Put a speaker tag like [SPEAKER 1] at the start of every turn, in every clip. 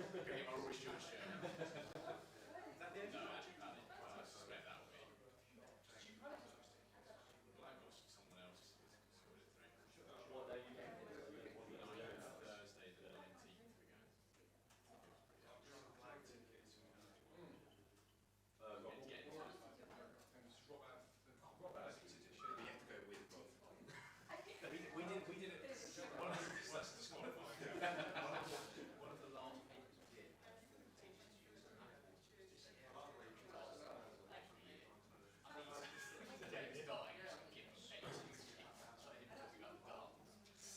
[SPEAKER 1] I always do a shirt.
[SPEAKER 2] Is that the end?
[SPEAKER 1] No, actually, I suspect that will be. Black or someone else.
[SPEAKER 2] What day you get?
[SPEAKER 1] Thursday the 19th we go.
[SPEAKER 3] We have to go with Rob.
[SPEAKER 2] We did it.
[SPEAKER 1] One of the last papers we did, teachers used to have Dave's dying, give him papers. So him talking about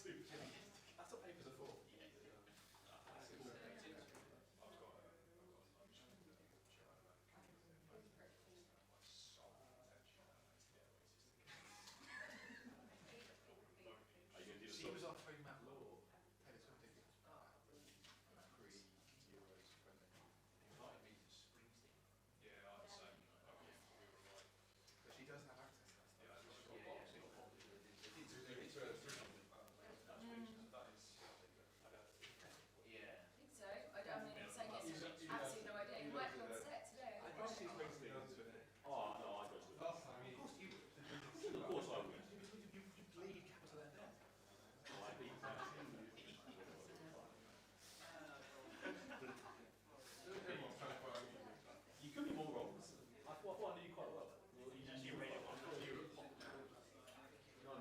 [SPEAKER 1] the dance.
[SPEAKER 2] That's what papers are for.
[SPEAKER 1] Yeah.
[SPEAKER 3] She was our home at law. Taylor Swift tickets. Pre-Euros friendly.
[SPEAKER 1] Invited me to Springsteen.
[SPEAKER 3] Yeah, I'd say. We were right. But she does have access to that stuff.
[SPEAKER 1] Yeah,
[SPEAKER 4] I think so. I mean, it's like yes, absolutely no idea. He might be on set today.
[SPEAKER 2] I can't see Springsteen.
[SPEAKER 5] Oh, no, I go to the
[SPEAKER 3] Last time
[SPEAKER 2] Of course you would.
[SPEAKER 5] Of course I would.
[SPEAKER 2] You bleed capital F.
[SPEAKER 5] I beat You could be more wrong. I thought I knew you quite well.
[SPEAKER 1] he's actually ready on Europe.
[SPEAKER 5] No,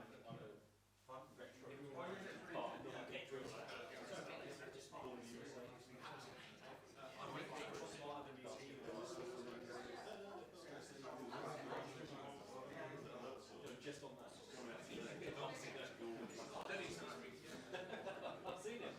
[SPEAKER 5] I'm a retro. Just on that. I've seen it.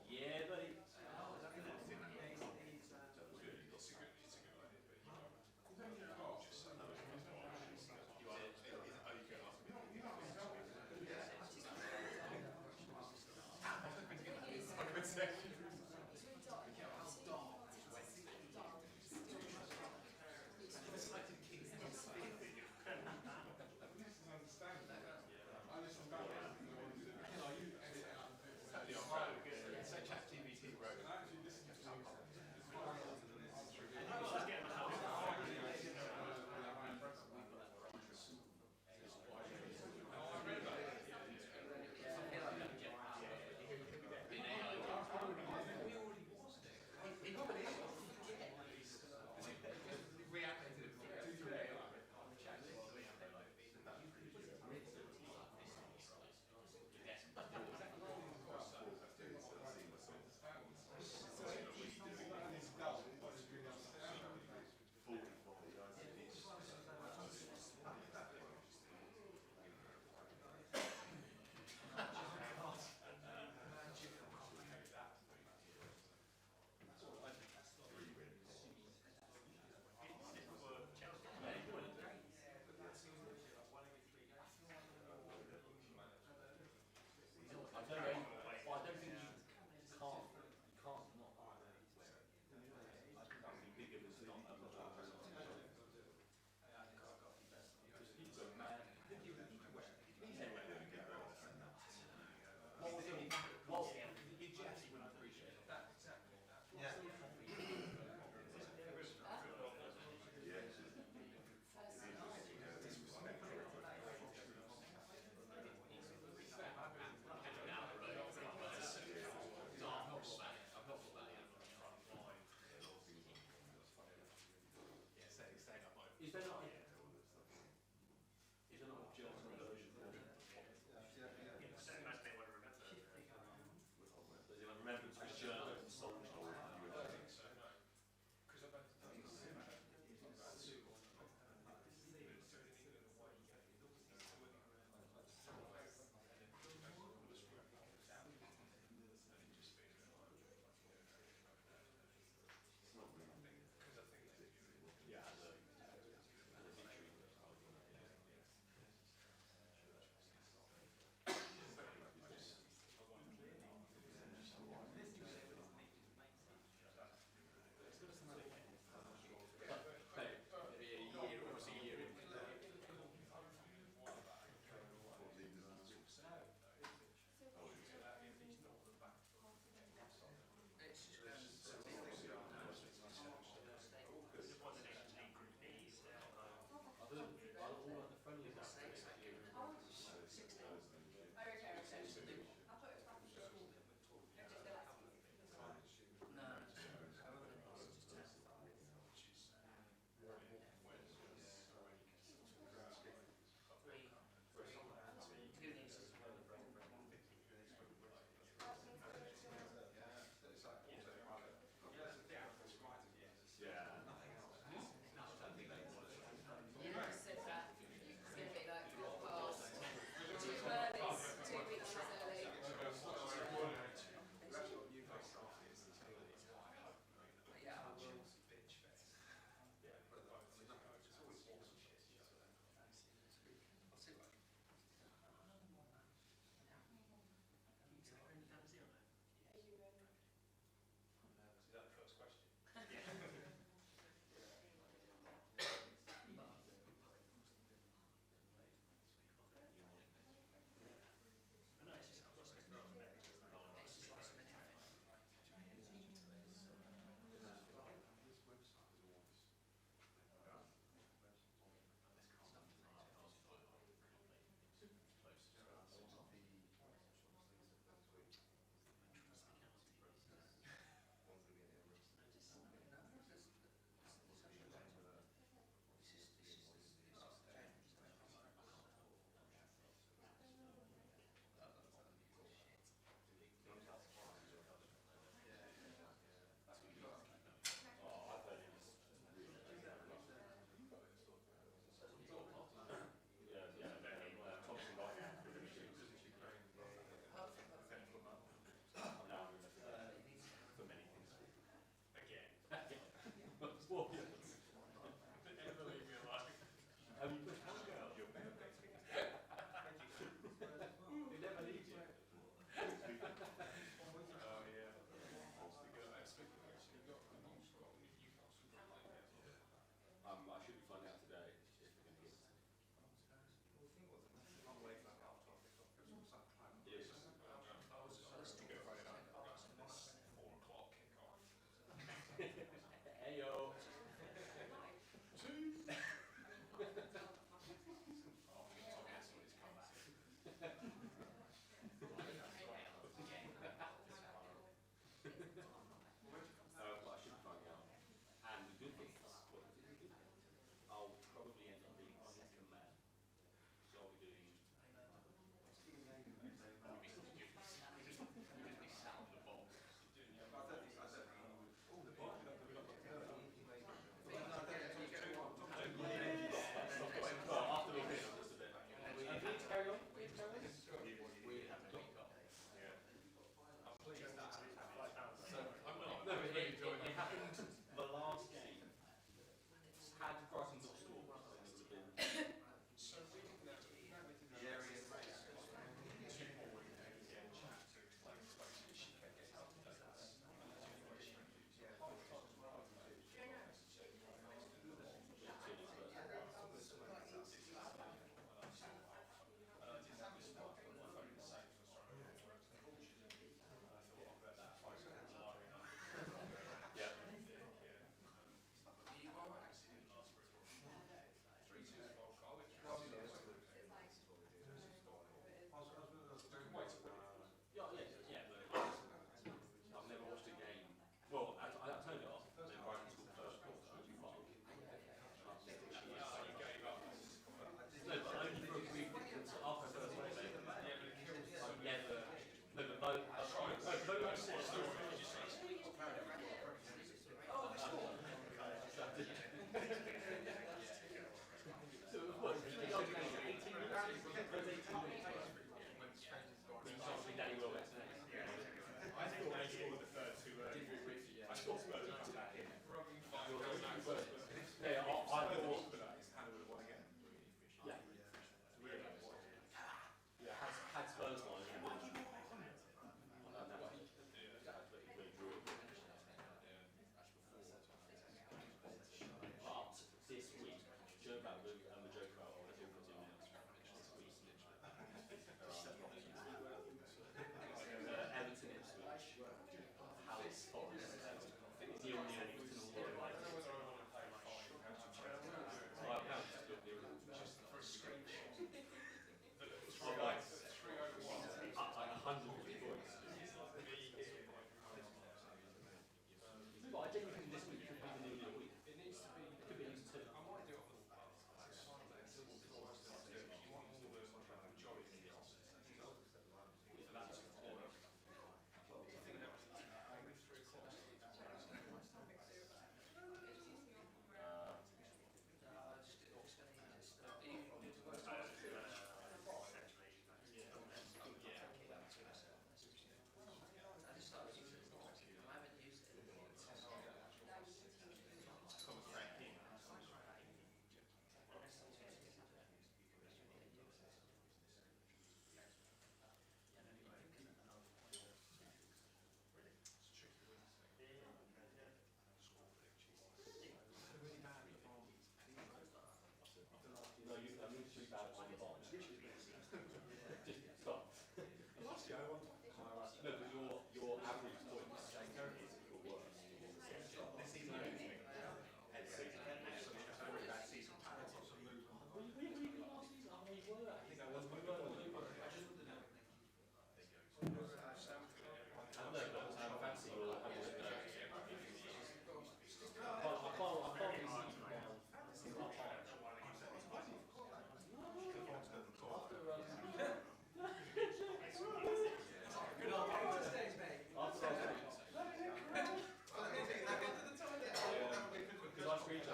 [SPEAKER 5] Yeah, but
[SPEAKER 1] It's a good idea, but you know, just so
[SPEAKER 3] So ChatGPT wrote He probably is. Reactivated it from AI.
[SPEAKER 5] I don't think you can't not. I think that would be bigger than not. He's a man.
[SPEAKER 3] Well, you just wouldn't appreciate that. Exactly. Yeah.
[SPEAKER 5] Is there not a Johnson version? There's a remembrance of German soldiers. out on the box. Just stop.
[SPEAKER 3] Last year I won.
[SPEAKER 5] No, but your average points is your worst.
[SPEAKER 3] This season I don't think. Head season. It's only that season.
[SPEAKER 5] Were you last season? I know you were.
[SPEAKER 3] I think I was quite
[SPEAKER 5] You
[SPEAKER 3] good.
[SPEAKER 5] were. Fancy your I can't be seen
[SPEAKER 3] strong. That's interesting.
[SPEAKER 5] last week. You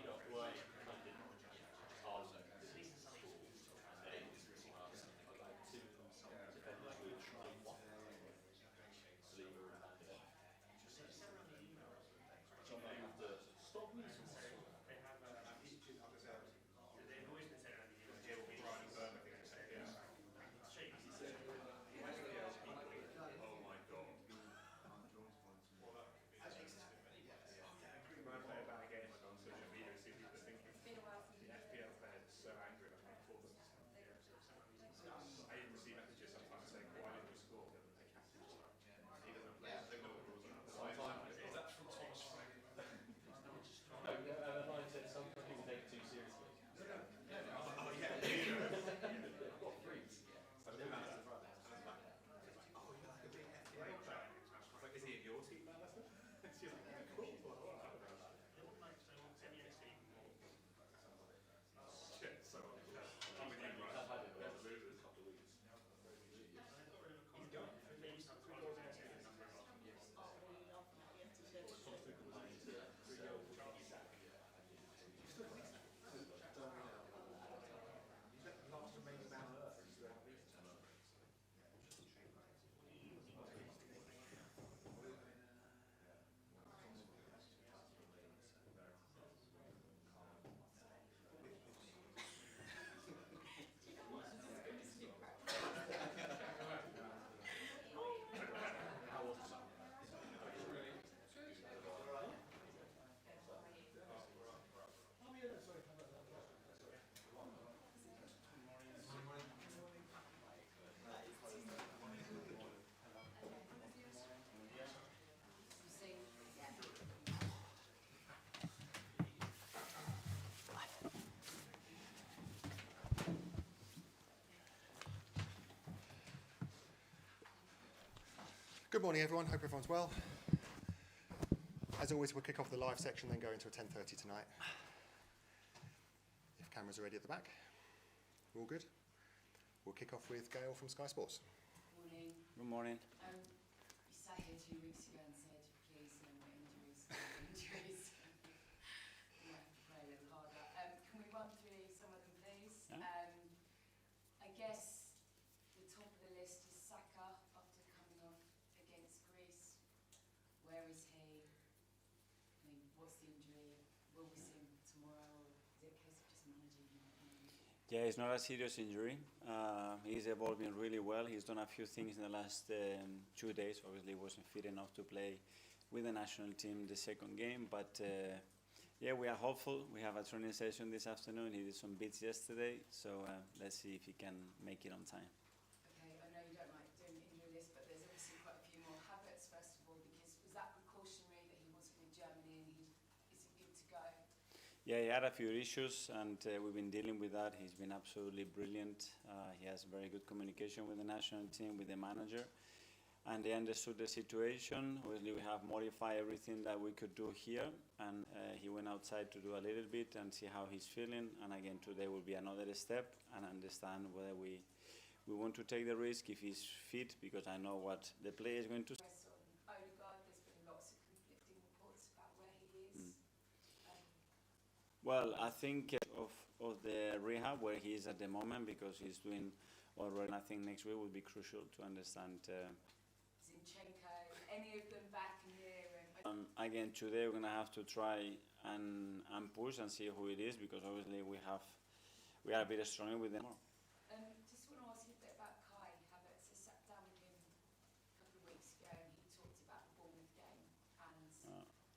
[SPEAKER 5] know, well, I didn't. Oh, so and then two defenders with one. Saliba and Van Dijk. So I have to stop me some more.
[SPEAKER 6] Good morning, everyone. Hope everyone's well. As always, we'll kick off the live section, then go into a 10:30 tonight. If cameras are ready at the back, we're all good. We'll kick off with Gail from Sky Sports.
[SPEAKER 4] Morning.
[SPEAKER 7] Good morning.
[SPEAKER 4] You sat here 2 weeks ago and said, please, no more injuries, no more injuries. You might have to pray a little harder. Can we run through some of them, please?
[SPEAKER 7] Yeah.
[SPEAKER 4] I guess the top of the list is Saka after coming off against Greece. Where is he? I mean, what's the injury? Will we see him tomorrow? Or is it a case of just managing him at the moment?
[SPEAKER 7] Yeah, it's not a serious injury. He's evolving really well. He's done a few things in the last 2 days. Obviously, he wasn't fit enough to play with the national team the second game, but yeah, we are hopeful. We have a training session this afternoon. He did some bits yesterday, so let's see if he can make it on time.
[SPEAKER 4] Okay, I know you don't like doing the injury list, but there's obviously quite a few more habits, first of all, because was that precautionary that he wasn't with Germany and is he good to go?
[SPEAKER 7] Yeah, he had a few issues, and we've been dealing with that. He's been absolutely brilliant. He has very good communication with the national team, with the manager, and they understood the situation. Obviously, we have modified everything that we could do here, and he went outside to do a little bit and see how he's feeling. And again, today will be another step and understand whether we want to take the risk if he's fit, because I know what the player is going to.
[SPEAKER 4] Press on Odegaard, there's been lots of conflicting reports about where he is.
[SPEAKER 7] Well, I think of the rehab where he is at the moment, because he's doing already. I think next week will be crucial to understand.
[SPEAKER 4] Zinchenko, any of them back near
[SPEAKER 7] Again, today we're gonna have to try and push and see who it is, because obviously we are a bit stronger with them.
[SPEAKER 4] Just want to ask you a bit about Kai Havertz. I sat down with him a couple of weeks ago and he talked about the Bournemouth game and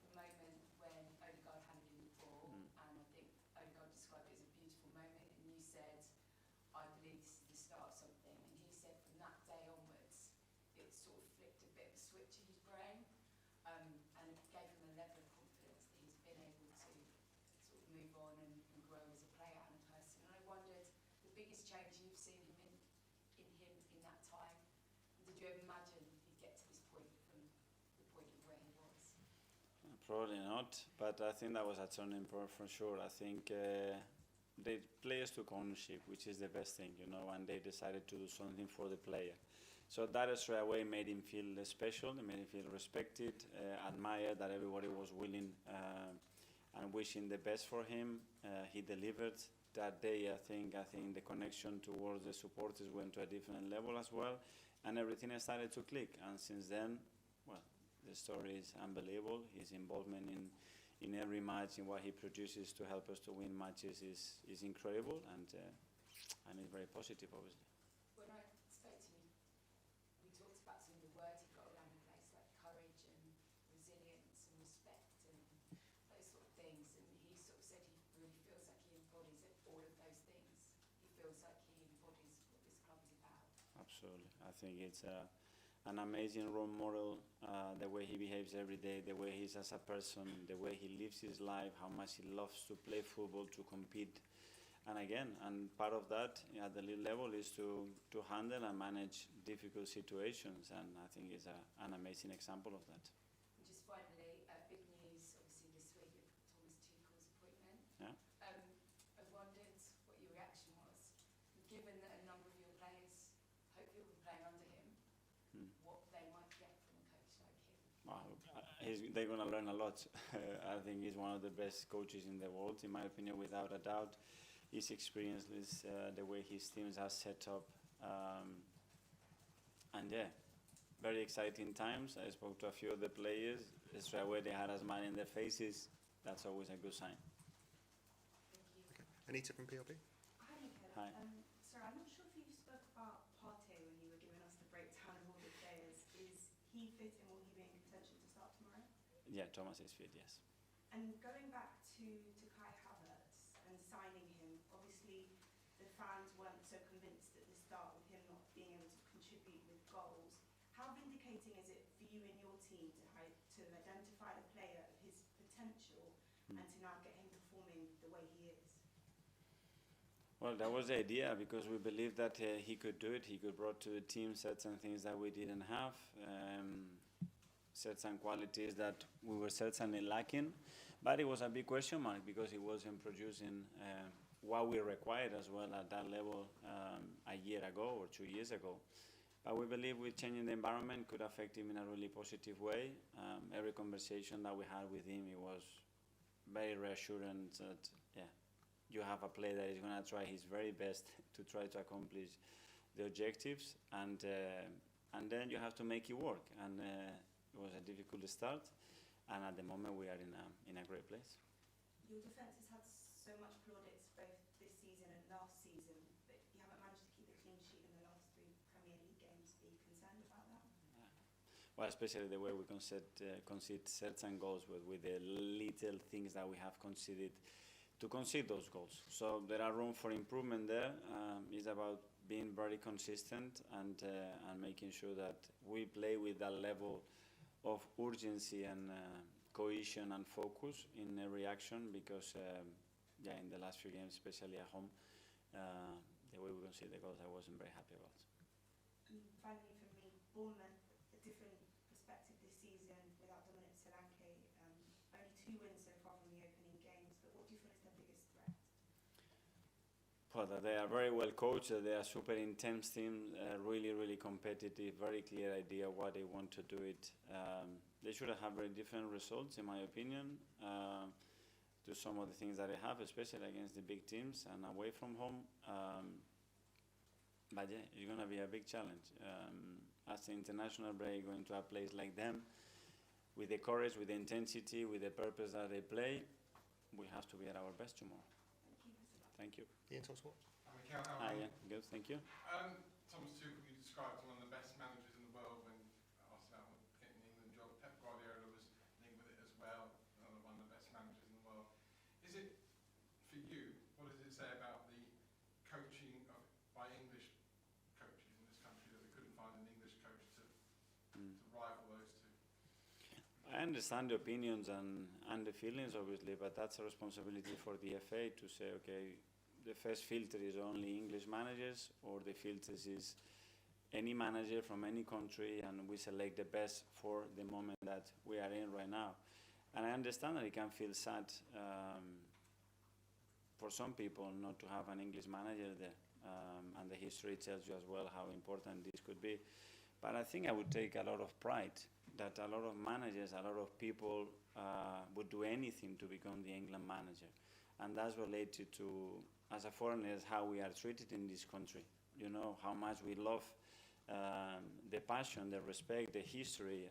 [SPEAKER 4] the moment when Odegaard handed him the ball, and I think Odegaard described it as a beautiful moment, and you said, I believe this is the start of something, and he said from that day onwards it sort of flicked a bit of a switch in his brain, and it gave him a level of confidence that he's been able to sort of move on and grow as a player and a person. And I wondered, the biggest change you've seen him in that time, did you ever imagine he'd get to this point from the point of where he was?
[SPEAKER 7] Probably not, but I think that was a turning point for sure. I think the players took ownership, which is the best thing, and they decided to do something for the player. So that straight away made him feel special, it made him feel respected, admired, that everybody was willing and wishing the best for him. He delivered that day. I think the connection towards the supporters went to a different level as well, and everything started to click. And since then, well, the story is unbelievable. His involvement in every match, in what he produces to help us to win matches is incredible, and it's very positive, obviously.
[SPEAKER 4] When I spoke to him, we talked about some of the words he got around the place, like courage and resilience and respect and those sort of things, and he sort of said he really feels like he embodies all of those things. He feels like he embodies what this club is about.
[SPEAKER 7] Absolutely. I think it's an amazing role model, the way he behaves every day, the way he is as a person, the way he lives his life, how much he loves to play football, to compete. And again, part of that at the league level is to handle and manage difficult situations, and I think it's an amazing example of that.
[SPEAKER 4] And just finally, big news obviously this week with Thomas Tuchel's appointment.
[SPEAKER 7] Yeah.
[SPEAKER 4] I wondered what your reaction was, given that a number of your players hopefully will be playing under him, what they might get from a coach like him.
[SPEAKER 7] Wow, they're going to learn a lot. I think he's one of the best coaches in the world, in my opinion, without a doubt. His experience is the way his teams are set up. And yeah, very exciting times. I spoke to a few of the players. Straight away they had a smile in their faces. That's always a good sign.
[SPEAKER 4] Thank you.
[SPEAKER 6] Okay. Anita from PLB.
[SPEAKER 8] Hi, Mikel.
[SPEAKER 7] Hi.
[SPEAKER 8] Sorry, I'm not sure if you spoke about Partey when you were giving us the breakdown of all the players. Is he fit and will he be in contention to start tomorrow?
[SPEAKER 7] Yeah, Thomas is fit, yes.
[SPEAKER 8] And going back to Kai Havertz and signing him, obviously the fans weren't so convinced at the start with him not being able to contribute with goals. How vindicating is it for you and your team to identify the player of his potential and to now get him performing the way he is?
[SPEAKER 7] Well, that was the idea, because we believed that he could do it. He could bring to the team certain things that we didn't have, certain qualities that we were certainly lacking. But it was a big question mark, because he wasn't producing what we required as well at that level a year ago or 2 years ago. But we believe with changing the environment could affect him in a really positive way. Every conversation that we had with him, it was very reassuring that, yeah, you have a player that is going to try his very best to try to accomplish the objectives, and then you have to make it work. And it was a difficult start, and at the moment we are in a great place.
[SPEAKER 8] Your defence has had so much plaudits both this season and last season, but you haven't managed to keep a clean sheet in the last 3 Premier League games. Are you concerned about that?
[SPEAKER 7] Well, especially the way we concede certain goals with the little things that we have conceded, to concede those goals. So there are room for improvement there. It's about being very consistent and making sure that we play with that level of urgency and cohesion and focus in every action, because in the last few games, especially at home, the way we concede the goals, I wasn't very happy about.
[SPEAKER 8] And finally for me, Bournemouth, a different perspective this season without Dominic Solanke. Only 2 wins so far from the opening game.
[SPEAKER 7] Well, that they are very well coached. They are super intense team, really, really competitive. Very clear idea what they want to do it. They should have very different results, in my opinion, to some of the things that they have, especially against the big teams and away from home. But yeah, it's going to be a big challenge. As the international break, going to a place like them, with the courage, with the intensity, with the purpose that they play, we have to be at our best tomorrow. Thank you.
[SPEAKER 6] Ian Topsport.
[SPEAKER 3] Mikel, how are
[SPEAKER 7] Hi,
[SPEAKER 3] you?
[SPEAKER 7] yeah, good, thank you.
[SPEAKER 3] Thomas Tuchel, you described as one of the best managers in the world when asked about getting the England job. Pep Guardiola was linked with it as well, one of the best managers in the world. Is it, for you, what does it say about the coaching by English coaches in this country that we couldn't find an English coach to rival those two?
[SPEAKER 7] I understand the opinions and the feelings, obviously, but that's a responsibility for the FA to say, okay, the first filter is only English managers, or the filters is any manager from any country, and we select the best for the moment that we are in right now. And I understand that it can feel sad for some people not to have an English manager there, and the history tells you as well how important this could be. But I think I would take a lot of pride that a lot of managers, a lot of people would do anything to become the England manager. And that's related to, as a foreigner, how we are treated in this country. You know, how much we love the passion, the respect, the history,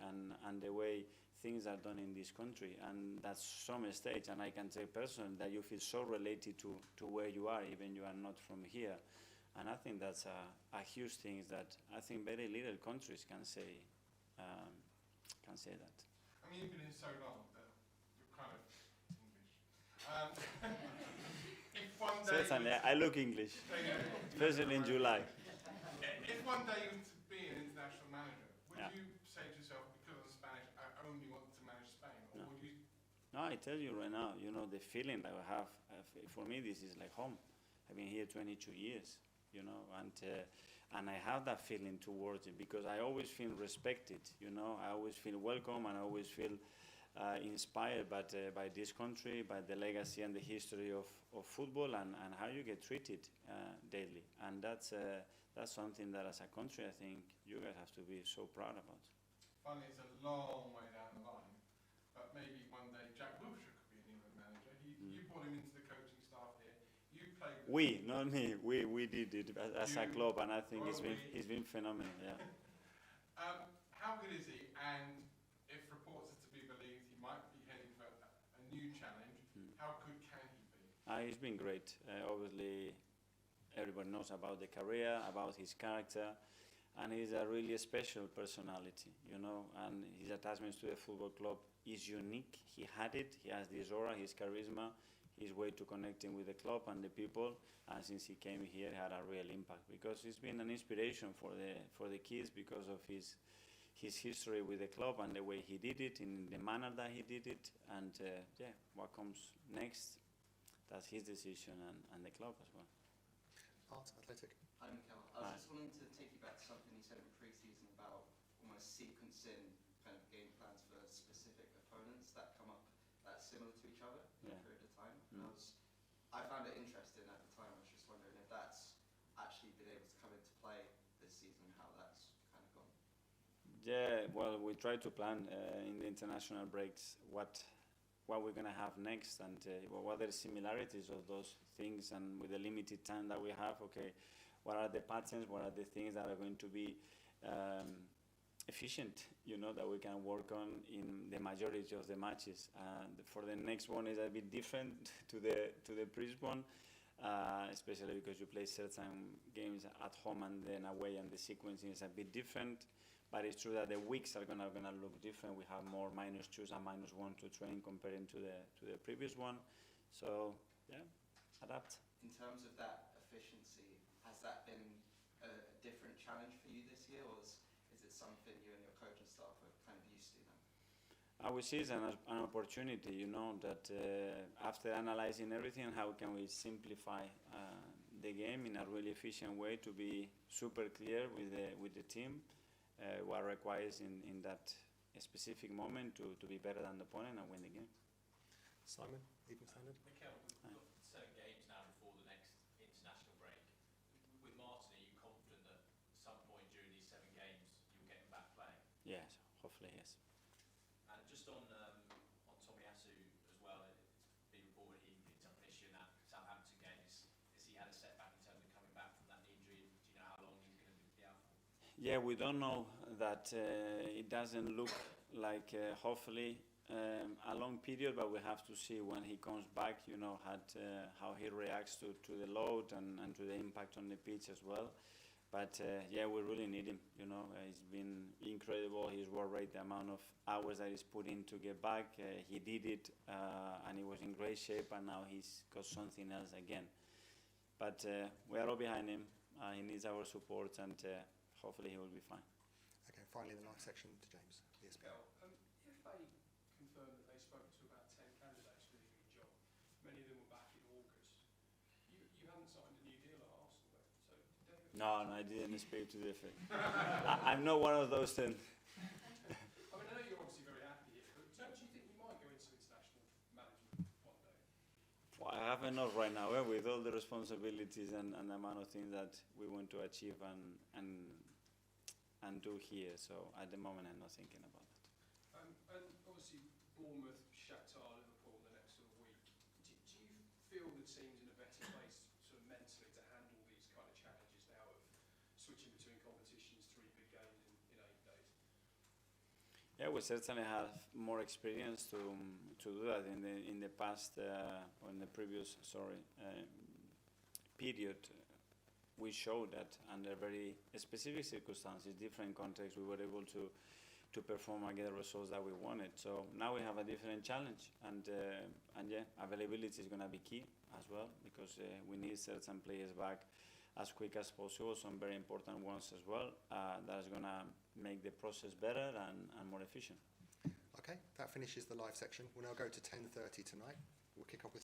[SPEAKER 7] and the way things are done in this country. And that's some stage, and I can say personally that you feel so related to where you are, even you are not from here. And I think that's a huge thing that I think very little countries can say that.
[SPEAKER 3] I mean, you've been here so long that you're kind of English. If one day...
[SPEAKER 7] Certainly, I look English, especially in July.
[SPEAKER 3] If one day you were to be an international manager, would
[SPEAKER 7] Yeah.
[SPEAKER 3] you say to yourself, because I'm Spanish, I only want to manage Spain? Or
[SPEAKER 7] No.
[SPEAKER 3] would you...
[SPEAKER 7] No, I tell you right now, you know, the feeling that I have, for me, this is like home. I've been here 22 years, you know, and I have that feeling towards it because I always feel respected, you know, I always feel welcome, and I always feel inspired by this country, by the legacy and the history of football, and how you get treated daily. And that's something that as a country, I think you guys have to be so proud about.
[SPEAKER 3] Finally, it's a long way down the line, but maybe one day Jack Wilshere could be an England manager. You brought him into the coaching staff here. You played with
[SPEAKER 7] We, not me, we did it as a club, and I think it's been phenomenal, yeah.
[SPEAKER 3] How good is he? And if reports are to be believed, he might be heading for a new challenge. How good can he be?
[SPEAKER 7] He's been great. Obviously, everybody knows about the career, about his character, and he's a really special personality, you know, and his attachments to the football club is unique. He had it, he has this aura, his charisma, his way to connecting with the club and the people, and since he came here, he had a real impact, because he's been an inspiration for the kids because of his history with the club and the way he did it, in the manner that he did it, and yeah, what comes next, that's his decision, and the club as well.
[SPEAKER 6] Art, Athletic.
[SPEAKER 1] Hi, Mikel. I was just wanting to take you back to something you said in pre-season about almost sequencing kind of game plans for specific opponents that come up that's similar to each other in a period of time. I found it interesting at the time. I was just wondering if that's actually been able to come into play this season, how that's kind of gone.
[SPEAKER 7] Yeah, well, we try to plan in the international breaks what we're going to have next, and what are the similarities of those things, and with the limited time that we have, okay, what are the patterns, what are the things that are going to be efficient, you know, that we can work on in the majority of the matches. And for the next one is a bit different to the previous one, especially because you play certain games at home and then away, and the sequencing is a bit different. But it's true that the weeks are gonna look different. We have more -2s and -1 to train comparing to the previous one. So yeah, adapt.
[SPEAKER 1] In terms of that efficiency, has that been a different challenge for you this year, or is it something you and your coaching staff are kind of used to now?
[SPEAKER 7] I would see it as an opportunity, you know, that after analyzing everything, how can we simplify the game in a really efficient way to be super clear with the team, what requires in that specific moment to be better than the opponent and win the game.
[SPEAKER 6] Simon, Evening Standard.
[SPEAKER 2] Mikel, we've got certain games now before the next
[SPEAKER 5] international break. With Martin, are you confident that at some point during these 7 games you'll get him back playing?
[SPEAKER 7] Yes, hopefully yes.
[SPEAKER 5] And just on Tomiyasu as well, it's been reported he picked up an issue in that Southampton game. Has he had a setback in terms of coming back from that knee injury? Do you know how long he's going to be out for?
[SPEAKER 7] Yeah, we don't know that. It doesn't look like hopefully a long period, but we have to see when he comes back, you know, how he reacts to the load and to the impact on the pitch as well. But yeah, we really need him, you know. He's been incredible. His work rate, the amount of hours that he's put in to get back, he did it and he was in great shape, and now he's got something else again. But we are all behind him. He needs our support, and hopefully he will be fine.
[SPEAKER 6] Okay, finally the live section to James. Yes,
[SPEAKER 2] Mikel, if they confirmed that they spoke to about 10 candidates for the new job, many of them were back in August. You haven't signed a new deal at Arsenal, though, so did they?
[SPEAKER 7] No, I didn't speak to the effect. I'm not one of those 10.
[SPEAKER 2] I mean, I know you're obviously very happy here, but don't you think you might go into international management one day?
[SPEAKER 7] Well, I have enough right now with all the responsibilities and the amount of things that we want to achieve and do here. So at the moment, I'm not thinking about that.
[SPEAKER 2] And obviously, Bournemouth, Shakhtar, Liverpool the next sort of week. Do you feel the team's in a better place sort of mentally to handle these kind of challenges now of switching between competitions, 3 big games in 8 days?
[SPEAKER 7] Yeah, we certainly have more experience to do that. In the past, or in the previous, period, we showed that under very specific circumstances, different contexts, we were able to perform and get the results that we wanted. So now we have a different challenge, and yeah, availability is going to be key as well, because we need certain players back as quick as possible, some very important ones as well. That is going to make the process better and more efficient.
[SPEAKER 6] Okay, that finishes the live section. We'll now go to 10:30 tonight. We'll kick off with